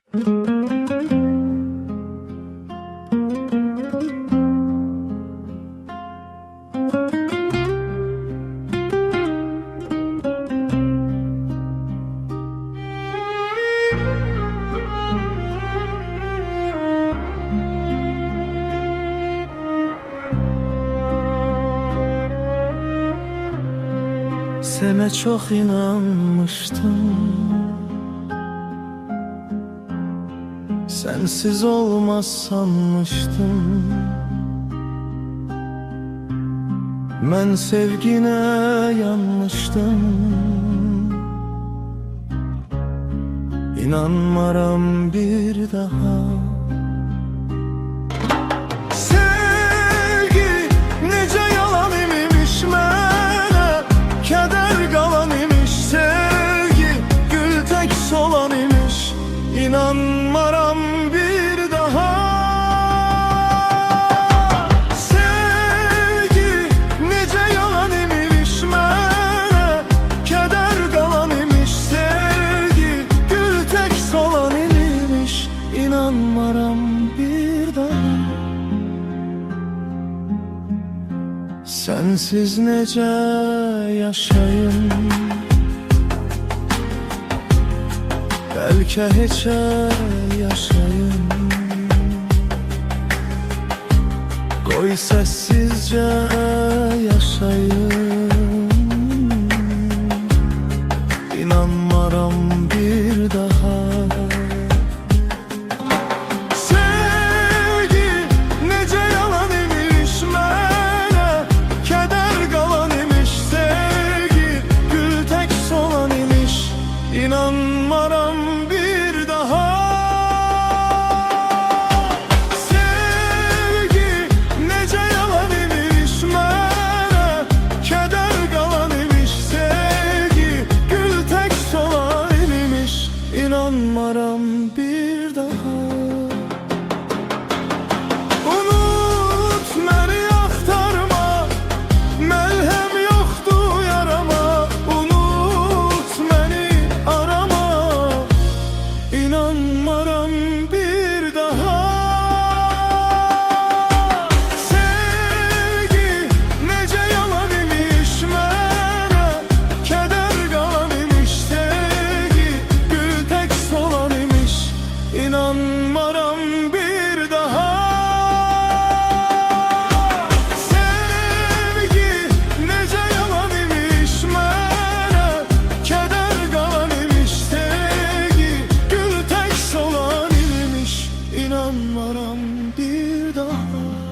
Sana çok inanmıştım, sensiz olmaz sanmıştım. Ben sevgine yanmıştım, İnanmaram bir daha. Sevgi nece yalan imiş mənə, keder qalan imiş. Sevgi gül tek solan imiş, İnanmaram bir daha. Sevgi nece yalan imiş mənə, keder qalan imiş. Sevgi gül tek solan imiş, İnanmaram bir daha. Sensiz nece yaşayım, belki hiç yaşayım. Koy sessizce yaşayım, İnanmaram bir daha. Sevgi nece yalan imiş mənə, keder qalan imiş. Sevgi gül tek solan imiş, İnanmaram bir daha. Sevgi nece yalan imiş mənə, keder qalan imiş. Sevgi gül tek solan imiş, İnanmaram bir daha. Unut məni axtarma, məlhəm yoxdur yarama. Unut məni arama, İnanmaram bir daha. Sevgi nece yalan imiş mənə, keder qalan imiş. Sevgi gül tek solan imiş, İnanmaram bir daha. Sevgi nece yalan imiş mənə, keder qalan imiş. Sevgi gül tek solan imiş, İnanmaram bir daha.